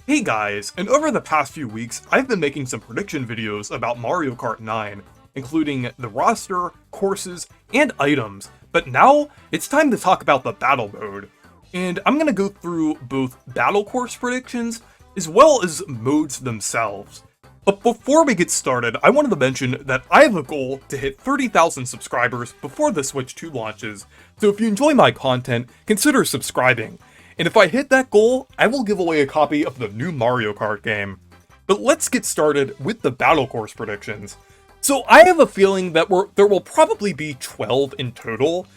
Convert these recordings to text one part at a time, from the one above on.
Hey guys, and over the past few weeks, I've been making some prediction videos about Mario Kart 9, including the roster, courses, and items, but now it's time to talk about the battle mode. And I'm gonna go through both battle course predictions, as well as modes themselves. But before we get started, I wanted to mention that I have a goal to hit 30,000 subscribers before the Switch 2 launches, so if you enjoy my content, consider subscribing. And if I hit that goal, I will give away a copy of the new Mario Kart game. But let's get started with the battle course predictions. So I have a feeling that there will probably be 12 in total,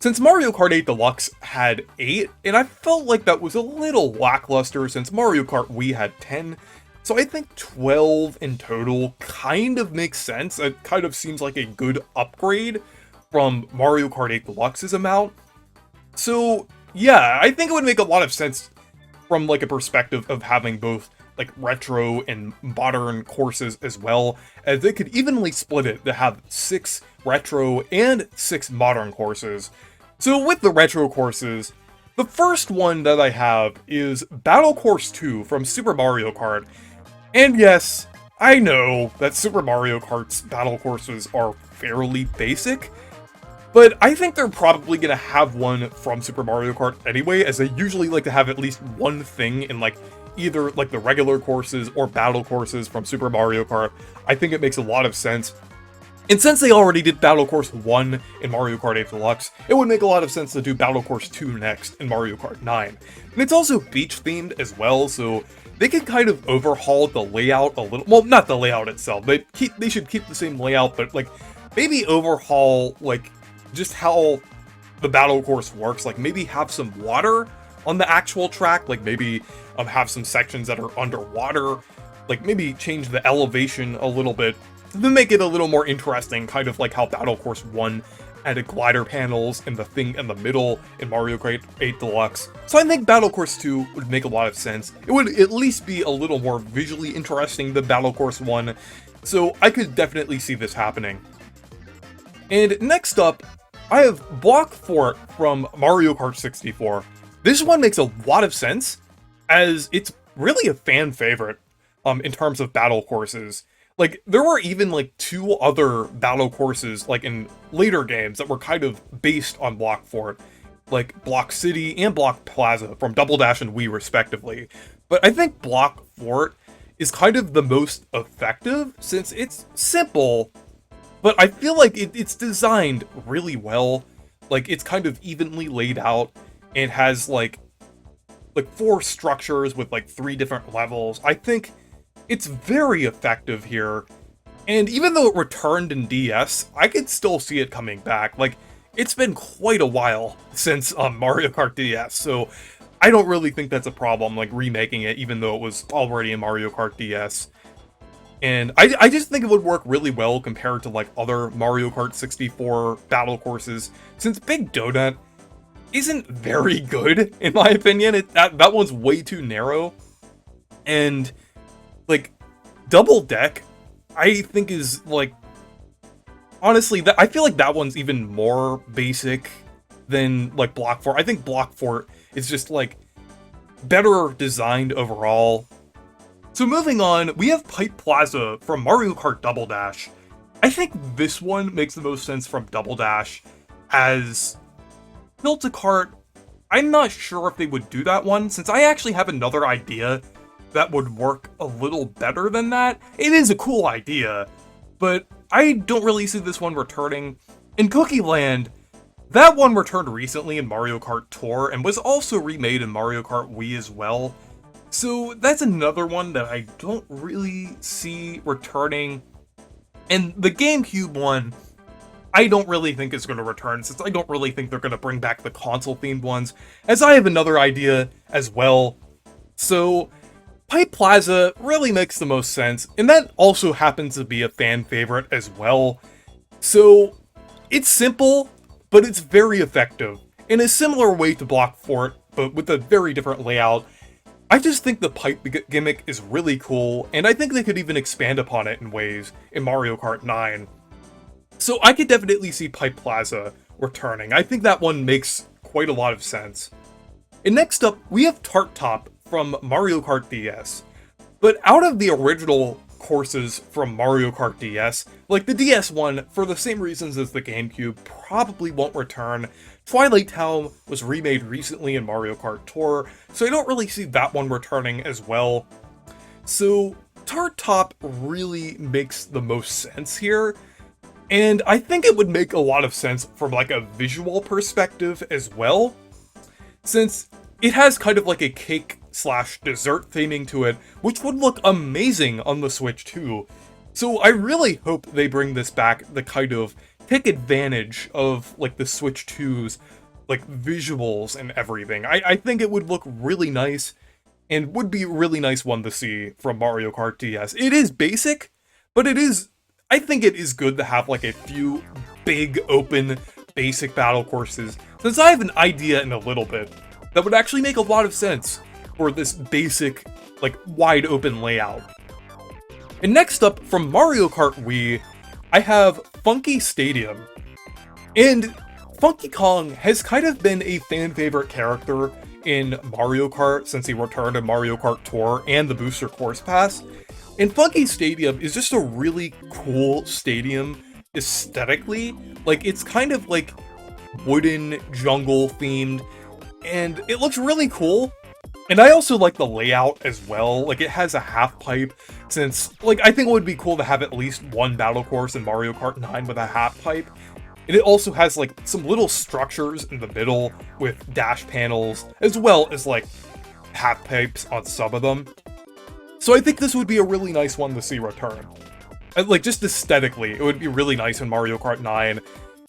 since Mario Kart 8 Deluxe had 8, and I felt like that was a little lackluster since Mario Kart Wii had 10. So I think 12 in total kind of makes sense. It kind of seems like a good upgrade from Mario Kart 8 Deluxe's amount. So yeah, I think it would make a lot of sense from like a perspective of having both like retro and modern courses, as well as they could evenly split it to have 6 retro and 6 modern courses. So with the retro courses, the first one that I have is Battle Course 2 from Super Mario Kart. And yes, I know that Super Mario Kart's battle courses are fairly basic, but I think they're probably gonna have one from Super Mario Kart anyway, as they usually like to have at least one thing in like either like the regular courses or battle courses from Super Mario Kart. I think it makes a lot of sense. And since they already did Battle Course 1 in Mario Kart 8 Deluxe, it would make a lot of sense to do Battle Course 2 next in Mario Kart 9. And it's also beach themed as well, so they can kind of overhaul the layout a little. Well, not the layout itself. They should keep the same layout, but like maybe overhaul like just how the battle course works. Like maybe have some water on the actual track. Like maybe have some sections that are underwater. Like maybe change the elevation a little bit to make it a little more interesting, kind of like how Battle Course 1 added glider panels and the thing in the middle in Mario Kart 8 Deluxe. So I think Battle Course 2 would make a lot of sense. It would at least be a little more visually interesting than Battle Course 1, so I could definitely see this happening. And next up, I have Block Fort from Mario Kart 64. This one makes a lot of sense, as it's really a fan favorite in terms of battle courses. Like, there were even, like, 2 other battle courses, like, in later games that were kind of based on Block Fort. Like, Block City and Block Plaza from Double Dash and Wii, respectively. But I think Block Fort is kind of the most effective, since it's simple, but I feel like it's designed really well. Like, it's kind of evenly laid out, and has, like 4 structures with, like, 3 different levels. I think it's very effective here, and even though it returned in DS, I could still see it coming back. Like, it's been quite a while since Mario Kart DS, so I don't really think that's a problem, like, remaking it, even though it was already in Mario Kart DS. And I just think it would work really well compared to, like, other Mario Kart 64 battle courses, since Big Donut isn't very good, in my opinion. That one's way too narrow, and like, Double Deck, I think is, like, honestly, I feel like that one's even more basic than, like, Block Fort. I think Block Fort is just, like, better designed overall. So moving on, we have Pipe Plaza from Mario Kart Double Dash. I think this one makes the most sense from Double Dash, as Tilt-A-Kart, I'm not sure if they would do that one, since I actually have another idea that would work a little better than that. It is a cool idea, but I don't really see this one returning. In Cookie Land, that one returned recently in Mario Kart Tour, and was also remade in Mario Kart Wii as well. So that's another one that I don't really see returning. And the GameCube one, I don't really think is going to return, since I don't really think they're going to bring back the console-themed ones, as I have another idea as well. So Pipe Plaza really makes the most sense, and that also happens to be a fan favorite as well. So it's simple, but it's very effective, in a similar way to Block Fort, but with a very different layout. I just think the pipe gimmick is really cool, and I think they could even expand upon it in ways in Mario Kart 9. So I could definitely see Pipe Plaza returning. I think that one makes quite a lot of sense. And next up, we have Tart Top from Mario Kart DS. But out of the original courses from Mario Kart DS, like the DS one, for the same reasons as the GameCube, probably won't return. Twilight Town was remade recently in Mario Kart Tour, so I don't really see that one returning as well. So Tart Top really makes the most sense here, and I think it would make a lot of sense from like a visual perspective as well, since it has kind of like a cake/dessert theming to it, which would look amazing on the Switch too. So I really hope they bring this back, the kind of take advantage of like the Switch 2's like visuals and everything. I think it would look really nice and would be a really nice one to see from Mario Kart DS. It is basic, but I think it is good to have like a few big open basic battle courses, since I have an idea in a little bit that would actually make a lot of sense for this basic, like, wide open layout. And next up, from Mario Kart Wii, I have Funky Stadium. And Funky Kong has kind of been a fan favorite character in Mario Kart since he returned in Mario Kart Tour and the Booster Course Pass. And Funky Stadium is just a really cool stadium aesthetically. Like, it's kind of like wooden jungle themed, and it looks really cool. And I also like the layout as well. Like, it has a half pipe, since, like, I think it would be cool to have at least one battle course in Mario Kart 9 with a half pipe. And it also has, like, some little structures in the middle with dash panels, as well as, like, half pipes on some of them. So I think this would be a really nice one to see return. Like, just aesthetically, it would be really nice in Mario Kart 9.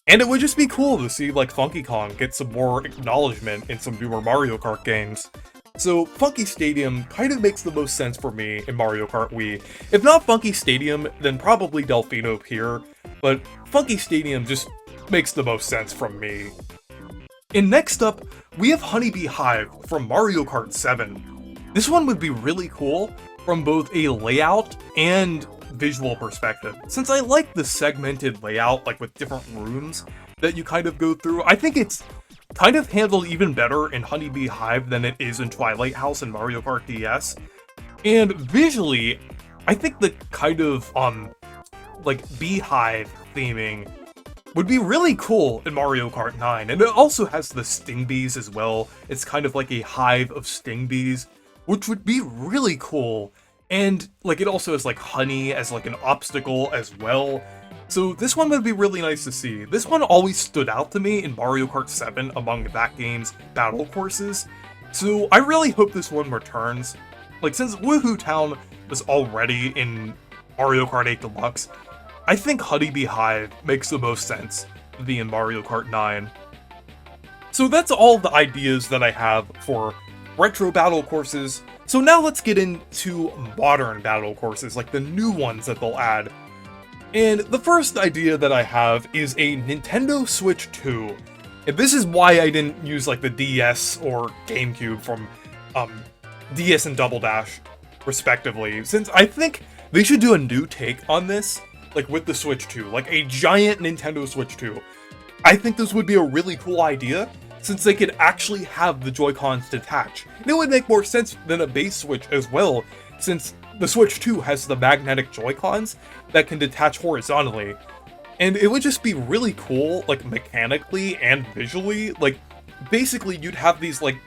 And it would just be cool to see, like, Funky Kong get some more acknowledgement in some newer Mario Kart games. So Funky Stadium kind of makes the most sense for me in Mario Kart Wii. If not Funky Stadium, then probably Delfino Pier, but Funky Stadium just makes the most sense from me. And next up, we have Honeybee Hive from Mario Kart 7. This one would be really cool from both a layout and visual perspective, since I like the segmented layout, like with different rooms that you kind of go through. I think it's kind of handled even better in Honeybee Hive than it is in Twilight House and Mario Kart DS. And visually, I think the kind of, like, beehive theming would be really cool in Mario Kart 9. And it also has the sting bees as well. It's kind of like a hive of sting bees, which would be really cool. And, like, it also has, like, honey as, like, an obstacle as well. So this one would be really nice to see. This one always stood out to me in Mario Kart 7 among that game's battle courses. So I really hope this one returns. Like, since Woohoo Town was already in Mario Kart 8 Deluxe, I think Honeybee Hive makes the most sense to be in Mario Kart 9. So that's all the ideas that I have for retro battle courses. So now let's get into modern battle courses, like the new ones that they'll add. And the first idea that I have is a Nintendo Switch 2. And this is why I didn't use like the DS or GameCube from DS and Double Dash, respectively, since I think they should do a new take on this, like with the Switch 2, like a giant Nintendo Switch 2. I think this would be a really cool idea, since they could actually have the Joy-Cons detach. And it would make more sense than a base Switch as well, since the Switch 2 has the magnetic Joy-Cons that can detach horizontally. And it would just be really cool, like, mechanically and visually. Like, basically, you'd have these, like,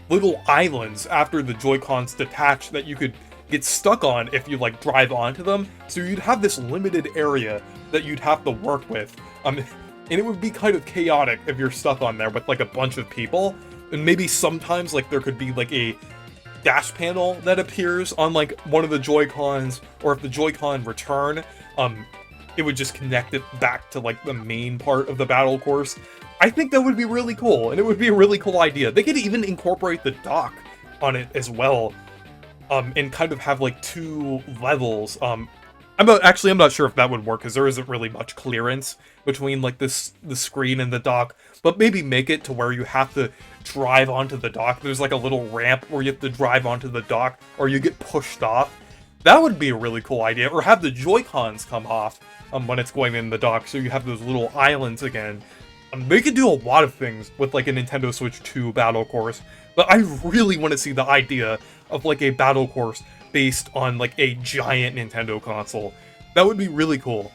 little islands after the Joy-Cons detach that you could get stuck on if you, like, drive onto them. So you'd have this limited area that you'd have to work with. And it would be kind of chaotic if you're stuck on there with, like, a bunch of people. And maybe sometimes, like, there could be, like, a dash panel that appears on, like, one of the Joy-Cons, or if the Joy-Con return, it would just connect it back to, like, the main part of the battle course. I think that would be really cool, and it would be a really cool idea. They could even incorporate the dock on it as well, and kind of have, like, 2 levels. I'm not sure if that would work, because there isn't really much clearance between, like, the screen and the dock, but maybe make it to where you have to drive onto the dock. There's, like, a little ramp where you have to drive onto the dock, or you get pushed off. That would be a really cool idea, or have the Joy-Cons come off when it's going in the dock, so you have those little islands again. They could do a lot of things with like a Nintendo Switch 2 battle course, but I really want to see the idea of like a battle course based on like a giant Nintendo console. That would be really cool.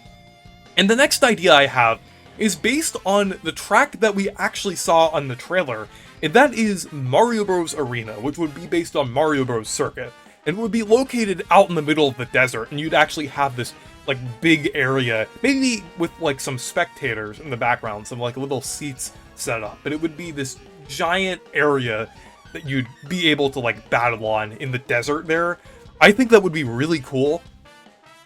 And the next idea I have is based on the track that we actually saw on the trailer, and that is Mario Bros. Arena, which would be based on Mario Bros. Circuit, and would be located out in the middle of the desert, and you'd actually have this like big area, maybe with like some spectators in the background, some like little seats set up, but it would be this giant area that you'd be able to like battle on in the desert there. I think that would be really cool.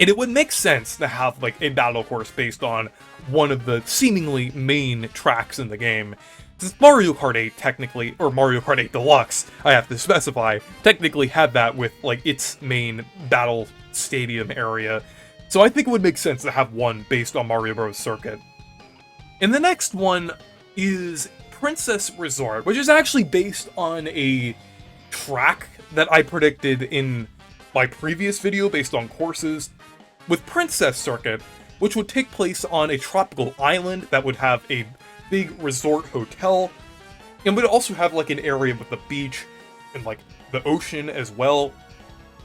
And it would make sense to have like a battle course based on one of the seemingly main tracks in the game. Since Mario Kart 8 technically, or Mario Kart 8 Deluxe, I have to specify, technically had that with like its main battle stadium area. So I think it would make sense to have one based on Mario Bros. Circuit. And the next one is Princess Resort, which is actually based on a track that I predicted in my previous video based on courses, with Princess Circuit, which would take place on a tropical island that would have a big resort hotel, and would also have like an area with the beach and like the ocean as well.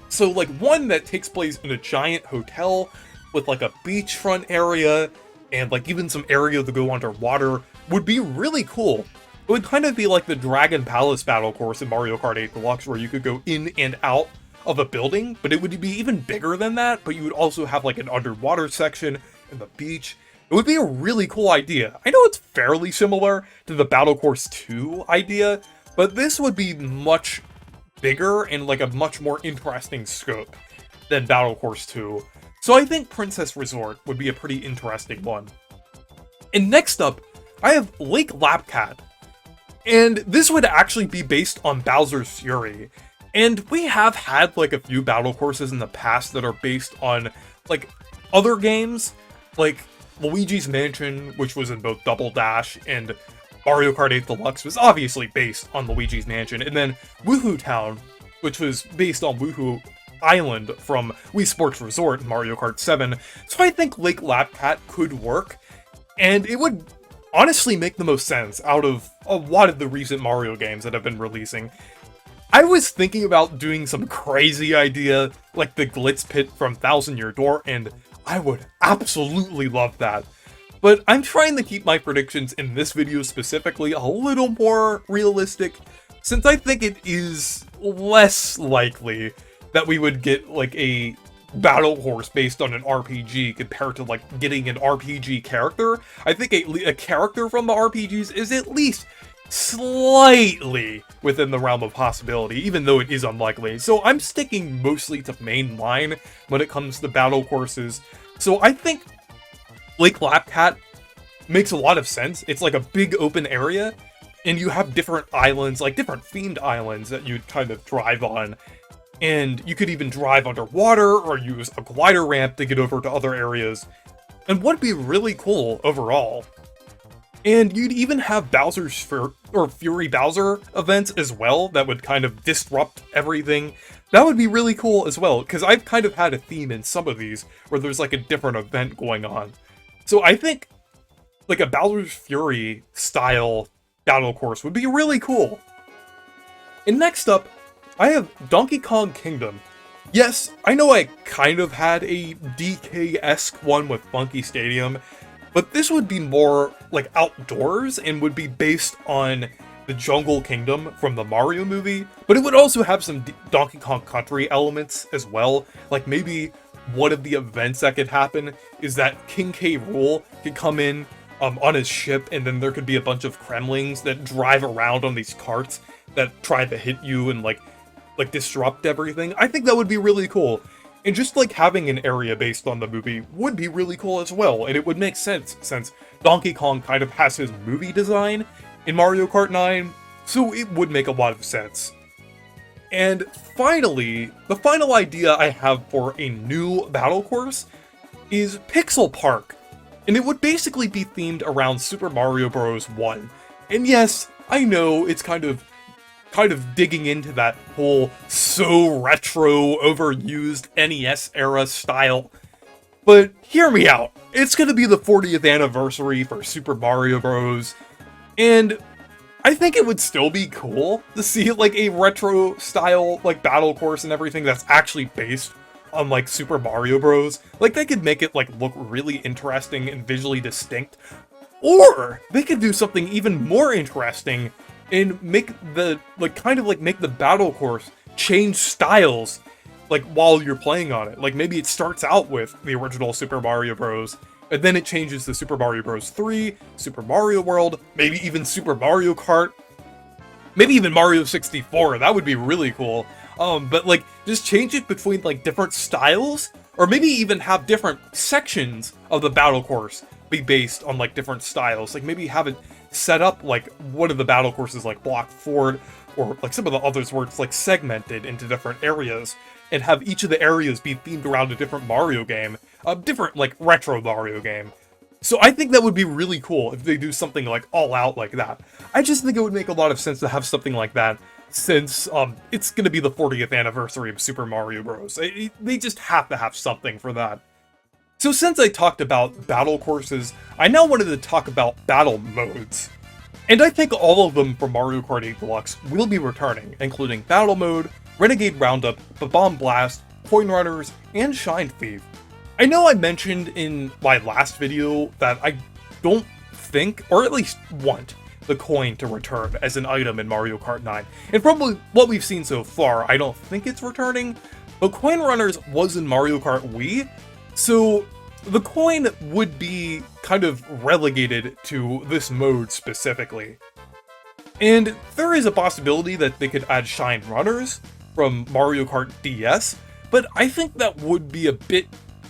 So like one that takes place in a giant hotel with like a beachfront area and like even some area to go underwater would be really cool. It would kind of be like the Dragon Palace battle course in Mario Kart 8 Deluxe, where you could go in and out of a building, but it would be even bigger than that, but you would also have like an underwater section and the beach. It would be a really cool idea. I know it's fairly similar to the Battle Course 2 idea, but this would be much bigger and like a much more interesting scope than Battle Course 2. So I think Princess Resort would be a pretty interesting one. And next up, I have Lake Lapcat. And this would actually be based on Bowser's Fury. And we have had like a few battle courses in the past that are based on like other games, like Luigi's Mansion, which was in both Double Dash, and Mario Kart 8 Deluxe was obviously based on Luigi's Mansion, and then Woohoo Town, which was based on Woohoo Island from Wii Sports Resort in Mario Kart 7. So I think Lake Lapcat could work, and it would honestly make the most sense out of a lot of the recent Mario games that have been releasing. I was thinking about doing some crazy idea like the Glitz Pit from Thousand Year Door, and I would absolutely love that. But I'm trying to keep my predictions in this video specifically a little more realistic, since I think it is less likely that we would get like a battle course based on an RPG compared to like getting an RPG character. I think a character from the RPGs is at least slightly within the realm of possibility, even though it is unlikely. So I'm sticking mostly to mainline when it comes to battle courses. So I think Lake Lapcat makes a lot of sense. It's like a big open area, and you have different islands, like different themed islands that you'd kind of drive on. And you could even drive underwater or use a glider ramp to get over to other areas. And would be really cool overall. And you'd even have Bowser's Fury Bowser events as well that would kind of disrupt everything. That would be really cool as well, because I've kind of had a theme in some of these where there's like a different event going on. So I think like a Bowser's Fury style battle course would be really cool. And next up, I have Donkey Kong Kingdom. Yes, I know I kind of had a DK-esque one with Funky Stadium, but this would be more like outdoors and would be based on the Jungle Kingdom from the Mario movie, but it would also have some Donkey Kong Country elements as well. Like maybe one of the events that could happen is that King K. Rool could come in on his ship, and then there could be a bunch of Kremlings that drive around on these carts that try to hit you and like disrupt everything. I think that would be really cool. And just like having an area based on the movie would be really cool as well, and it would make sense since Donkey Kong kind of has his movie design in Mario Kart 9, so it would make a lot of sense. And finally, the final idea I have for a new battle course is Pixel Park, and it would basically be themed around Super Mario Bros. 1. And yes, I know it's kind of digging into that whole so retro, overused NES era style. But hear me out. It's gonna be the 40th anniversary for Super Mario Bros. And I think it would still be cool to see like a retro style like battle course and everything that's actually based on like Super Mario Bros. Like they could make it like look really interesting and visually distinct. Or they could do something even more interesting and make the make the battle course change styles like while you're playing on it. Like maybe it starts out with the original Super Mario Bros. And then it changes to Super Mario Bros. 3, Super Mario World, maybe even Super Mario Kart, maybe even Mario 64. That would be really cool. But like just change it between like different styles, or maybe even have different sections of the battle course be based on like different styles. Like maybe have it set up like one of the battle courses like Block Ford, or like some of the others where it's like segmented into different areas, and have each of the areas be themed around a different Mario game, a different like retro Mario game. So I think that would be really cool if they do something like all out like that. I just think it would make a lot of sense to have something like that, since it's gonna be the 40th anniversary of Super Mario Bros. They just have to have something for that. So since I talked about battle courses, I now wanted to talk about battle modes. And I think all of them from Mario Kart 8 Deluxe will be returning, including Battle Mode, Renegade Roundup, Bomb Blast, Coin Runners, and Shine Thief. I know I mentioned in my last video that I don't think, or at least want, the coin to return as an item in Mario Kart 9. And from what we've seen so far, I don't think it's returning, but Coin Runners was in Mario Kart Wii, so the coin would be kind of relegated to this mode specifically. And there is a possibility that they could add Shine Runners from Mario Kart DS, but I think that would be a bit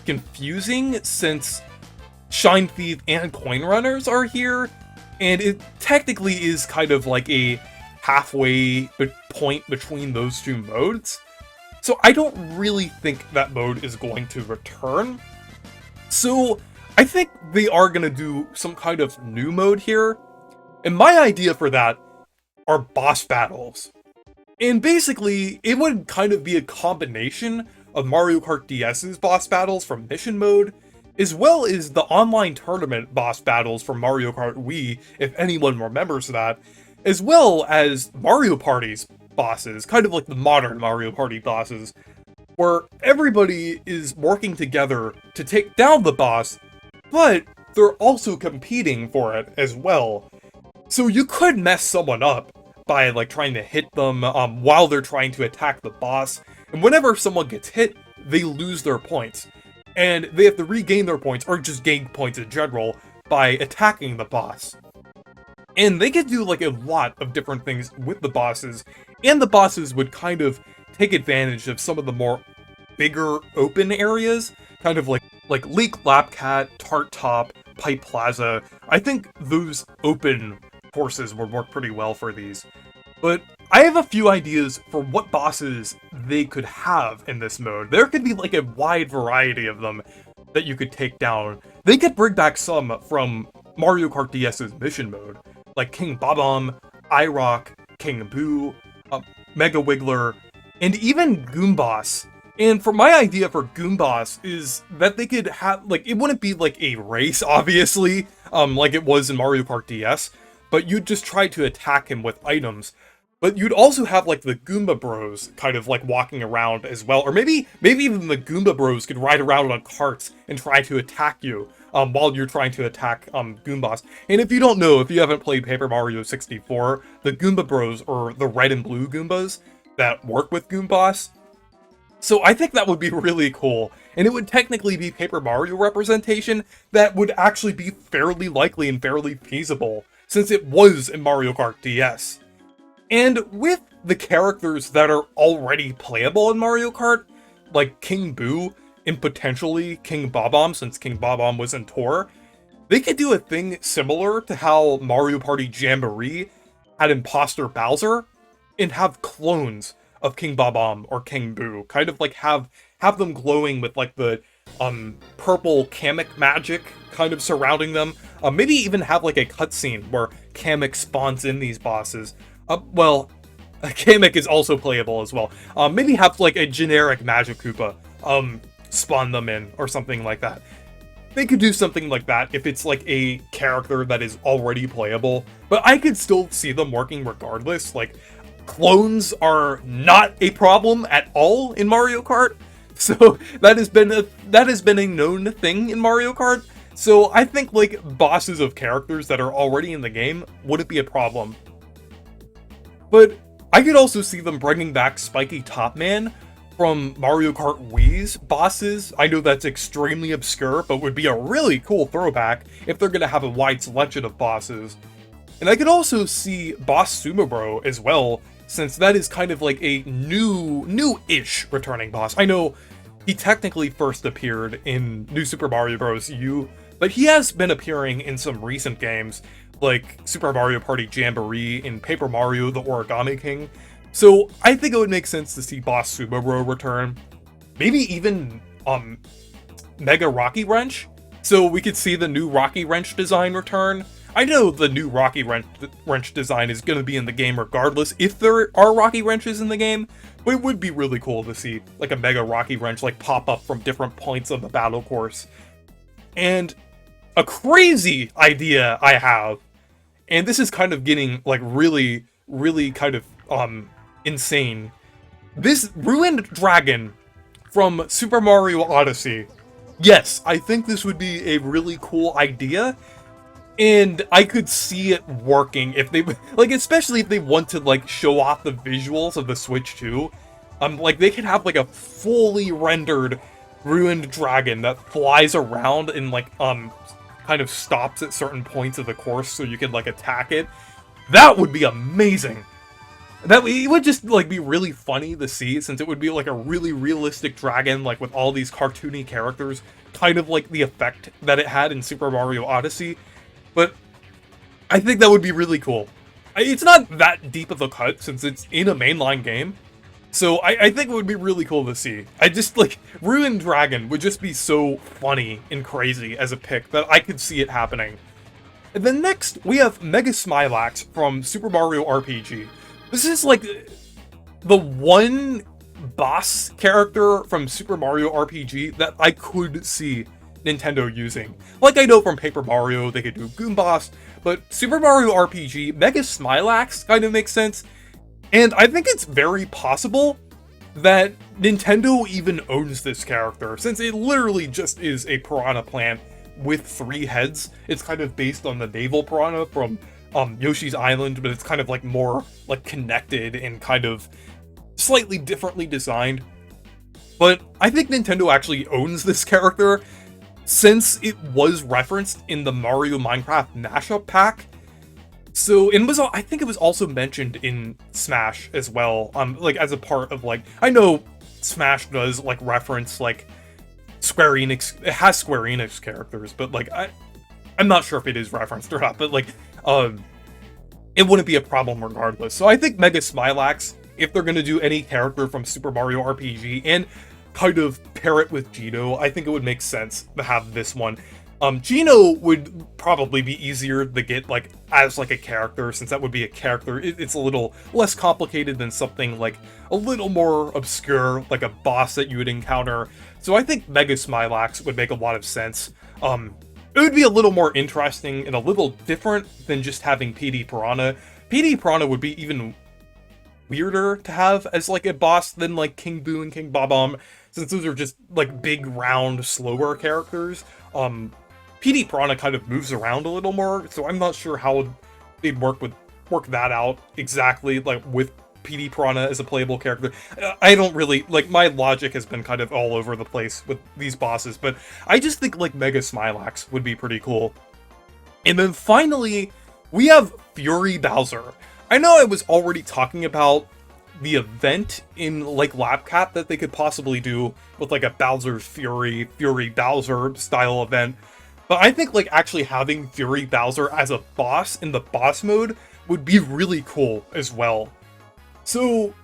confusing since Shine Thief and Coin Runners are here, and it technically is kind of like a halfway point between those two modes. So I don't really think that mode is going to return. So I think they are going to do some kind of new mode here, and my idea for that are boss battles. And basically, it would kind of be a combination of Mario Kart DS's boss battles from Mission Mode, as well as the online tournament boss battles from Mario Kart Wii, if anyone remembers that, as well as Mario Party's bosses, kind of like the modern Mario Party bosses, where everybody is working together to take down the boss, but they're also competing for it as well. So you could mess someone up by like trying to hit them while they're trying to attack the boss, and whenever someone gets hit, they lose their points, and they have to regain their points, or just gain points in general, by attacking the boss. And they could do like a lot of different things with the bosses, and the bosses would kind of take advantage of some of the more bigger open areas, kind of like Leak Lapcat, Tart Top, Pipe Plaza. I think those open courses would work pretty well for these. But I have a few ideas for what bosses they could have in this mode. There could be like a wide variety of them that you could take down. They could bring back some from Mario Kart DS's Mission Mode, like King Bob-omb, iRock, King Boo, Mega Wiggler, and even Goomboss. And for my idea for Goomboss is that they could have, like, it wouldn't be like a race, obviously, like it was in Mario Kart DS, but you'd just try to attack him with items. But you'd also have, like, the Goomba Bros kind of, like, walking around as well. Or maybe even the Goomba Bros could ride around on carts and try to attack you while you're trying to attack Goomboss. And if you don't know, if you haven't played Paper Mario 64, the Goomba Bros are the red and blue Goombas that work with Goomboss. So I think that would be really cool, and it would technically be Paper Mario representation that would actually be fairly likely and fairly feasible, since it was in Mario Kart DS. And with the characters that are already playable in Mario Kart, like King Boo, and potentially King Bob-omb, since King Bob-omb was in Tour, they could do a thing similar to how Mario Party Jamboree had Imposter Bowser, and have clones of King Bob-omb or King Boo, kind of like have them glowing with like the purple Kamek magic kind of surrounding them. Maybe even have like a cutscene where Kamek spawns in these bosses. Well, Kamek is also playable as well. Maybe have like a generic Magic Koopa spawn them in or something like that. They could do something like that if it's like a character that is already playable, but I could still see them working regardless. Like, clones are not a problem at all in Mario Kart, so that has been a known thing in Mario Kart. So I think like bosses of characters that are already in the game wouldn't be a problem. But I could also see them bringing back Spiky Top Man from Mario Kart Wii's bosses. I know that's extremely obscure, but would be a really cool throwback if they're gonna have a wide selection of bosses. And I could also see Boss Sumo Bro as well, since that is kind of like a new-ish returning boss. I know he technically first appeared in New Super Mario Bros. U, but he has been appearing in some recent games, like Super Mario Party Jamboree and Paper Mario The Origami King. So I think it would make sense to see Boss Sumo Bro return. Maybe even Mega Rocky Wrench, so we could see the new Rocky Wrench design return. I know the new Rocky Wrench design is going to be in the game regardless if there are Rocky Wrenches in the game, but it would be really cool to see like a Mega Rocky Wrench like pop up from different points of the battle course. And a crazy idea I have, and this is kind of getting like really kind of insane. This Ruined Dragon from Super Mario Odyssey. Yes, I think this would be a really cool idea, and I could see it working if they, like, especially if they want to, like, show off the visuals of the Switch 2. Like, they could have, like, a fully rendered Ruined Dragon that flies around and, like, kind of stops at certain points of the course so you can, like, attack it. That would be amazing! It would just, like, be really funny to see, since it would be, like, a really realistic dragon, like, with all these cartoony characters, kind of like the effect that it had in Super Mario Odyssey. But I think that would be really cool. It's not that deep of a cut, since it's in a mainline game, so I think it would be really cool to see. I just, like, Ruined Dragon would just be so funny and crazy as a pick that I could see it happening. And then next, we have Mega Smilax from Super Mario RPG. This is, like, the one boss character from Super Mario RPG that I could see Nintendo using. Like, I know from Paper Mario they could do Goomboss, but Super Mario RPG, Mega Smilax kind of makes sense, and I think it's very possible that Nintendo even owns this character, since it literally just is a piranha plant with 3 heads. It's kind of based on the naval piranha from Yoshi's Island, but it's kind of like more like connected and kind of slightly differently designed. But I think Nintendo actually owns this character, since it was referenced in the Mario Minecraft mashup pack. So I think it was also mentioned in Smash as well, like as a part of, like, I know Smash does like reference like Square Enix, it has Square Enix characters, but like I'm not sure if it is referenced or not, but like it wouldn't be a problem regardless. So I think Mega Smilax, if they're gonna do any character from Super Mario RPG and kind of pair it with Geno, I think it would make sense to have this one. Geno would probably be easier to get, like, as, like, a character, since that would be a character. It's a little less complicated than something, like, a little more obscure, like a boss that you would encounter. So I think Mega Smilax would make a lot of sense. It would be a little more interesting and a little different than just having PD Piranha. PD Piranha would be even weirder to have as, like, a boss than, like, King Boo and King Bob-omb, since those are just, like, big, round, slower characters. PD Piranha kind of moves around a little more, so I'm not sure how they'd work that out exactly, like, with PD Piranha as a playable character. I don't really, like, my logic has been kind of all over the place with these bosses, but I just think, like, Mega Smilax would be pretty cool. And then finally, we have Fury Bowser. I know I was already talking about the event in, like, LabCat that they could possibly do with, like, a Bowser's Fury Bowser style event, but I think, like, actually having Fury Bowser as a boss in the boss mode would be really cool as well. So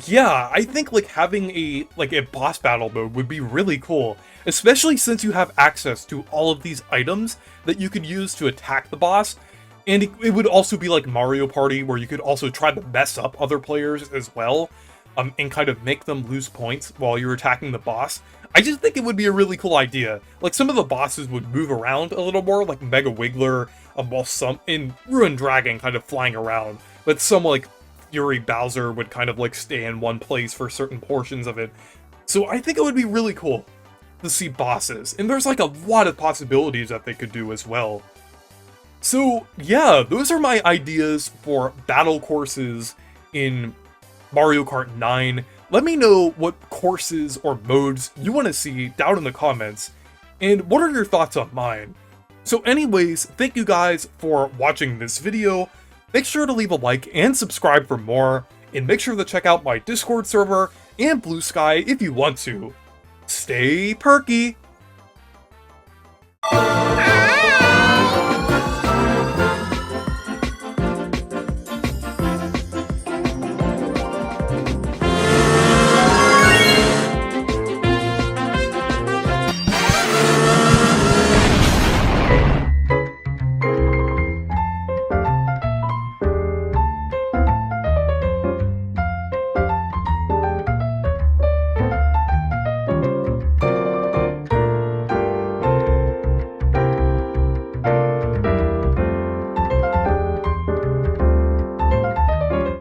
yeah, I think, like, having a boss battle mode would be really cool, especially since you have access to all of these items that you could use to attack the boss. And it would also be like Mario Party, where you could also try to mess up other players as well. and kind of make them lose points while you're attacking the boss. I just think it would be a really cool idea. Like, some of the bosses would move around a little more, like Mega Wiggler, while some in Ruined Dragon kind of flying around, but some like Fury Bowser would kind of like stay in one place for certain portions of it. So I think it would be really cool to see bosses, and there's like a lot of possibilities that they could do as well. So yeah, those are my ideas for battle courses in Mario Kart 9. Let me know what courses or modes you want to see down in the comments, and what are your thoughts on mine. So anyways, thank you guys for watching this video. Make sure to leave a like and subscribe for more, and make sure to check out my Discord server and Blue Sky if you want to. Stay perky!